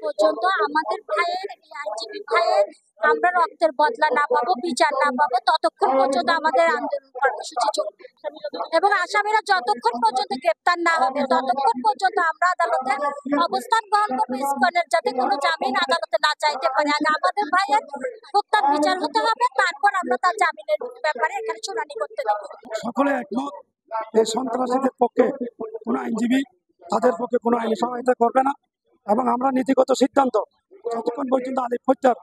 পর্যন্ত আমাদের ভাইয়ের এই আইনজীবী ভাইয়ের আমরা রক্তের বদলা না পাবো, বিচার না পাবো, ততক্ষণ পর্যন্ত আমাদের আন্দোলন কর্মসূচি চলবে এবং আসামিরা যতক্ষণ পর্যন্ত গ্রেপ্তার না হবে ততক্ষণ পর্যন্ত আমরা আদালতে অবস্থান গ্রহণ করবো। ইসকনের যাতে কোনো জামিন আদালতে না চাইতে পারে, আগে আমাদের ভাইয়ের হত্যার বিচার হতে হবে, তারপর আমরা তার জামিনের ব্যাপারে এখানে শুনানি করতে দেবো। সকলে একমত, এই সন্ত্রাসীদের পক্ষে কোনো আইনজীবী তাদের পক্ষে কোনো আইনি সহায়তা করবে না এবং আমরা নীতিগত সিদ্ধান্ত যতক্ষণ পর্যন্ত আলিফ হত্যার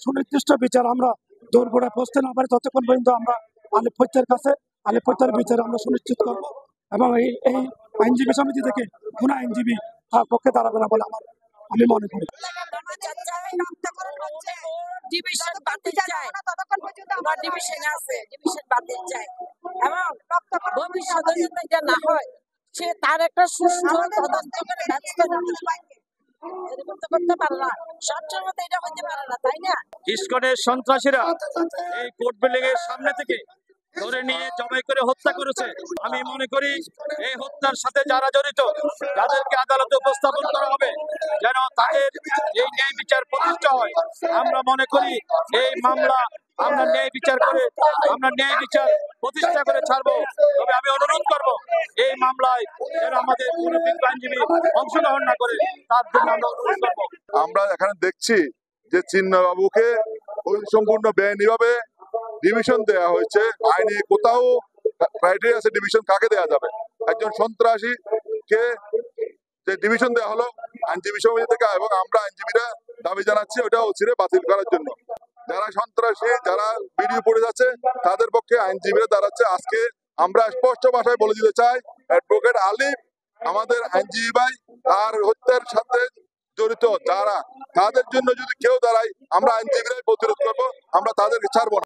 সুনির্দিষ্ট বিচার আমরা দোরগোড়ায় পৌঁছতে না পারি ততক্ষণ পর্যন্ত আমরা আলিফ হত্যার কাছে আলিফ হত্যার বিচার আমরা সুনিশ্চিত করব এবং এই আইনজীবী সমিতি থেকে কোনো আইনজীবী তার পক্ষে দাঁড়াবে না বলে আমি মনে করি। ডিভিশন বাতিল চাই, ডিভিশন আছে, ডিভিশন বাতিল চাই এবং ভবিষ্যতে যাতে এটা না হয় সে তার একটা সুষ্ঠু তদন্ত করে ব্যবস্থা করতে পারে না, সবসময় এটা হইতে পারে না, তাই না? ইসকনের সন্ত্রাসীরা এই কোর্ট বিল্ডিং এর সামনে থেকে ধরে নিয়ে জবাই করে হত্যা করেছে। আমি মনে করি এই হত্যার সাথে যারা জড়িত তাদেরকে আদালতে উপস্থাপন করা হবে যেন তাদের এই ন্যায় বিচার প্রতিষ্ঠা হয়। আমরা মনে করি এই মামলা আমরা ন্যায় বিচার করে প্রতিষ্ঠা করে ছাড়বো। তবে আমি অনুরোধ করব এই মামলায় যেন আমাদের কোনো আইনজীবী অংশগ্রহণ না করে, তার জন্য আমরা অনুরোধ করবো। আমরা এখানে দেখছি যে চিন্ময়বাবুকে সম্পূর্ণ বেআইনিভাবে ডিভিশন দেওয়া হয়েছে। আইনে কোথাও ক্রাইটেরিয়া আছে ডিভিশন কাকে দেওয়া যাবে? একজন সন্ত্রাসীকে যে ডিভিশন দেওয়া হলো আইনজীবী সমিতি থেকে, এবং আমরা আইনজীবীরা দাবি জানাচ্ছি ওটা অচিরে বাতিল করার জন্য। যারা সন্ত্রাসী, যারা ভিডিও পড়ে যাচ্ছে তাদের পক্ষে আইনজীবীরা দাঁড়াচ্ছে। আজকে আমরা স্পষ্ট ভাষায় বলে দিতে চাই, অ্যাডভোকেট আলিফ আমাদের আইনজীবী ভাই, তার হত্যার সাথে জড়িত যারা, তাদের জন্য যদি কেউ দাঁড়ায় আমরা আইনজীবীরাই প্রতিরোধ করবো, আমরা তাদেরকে ছাড়বো না।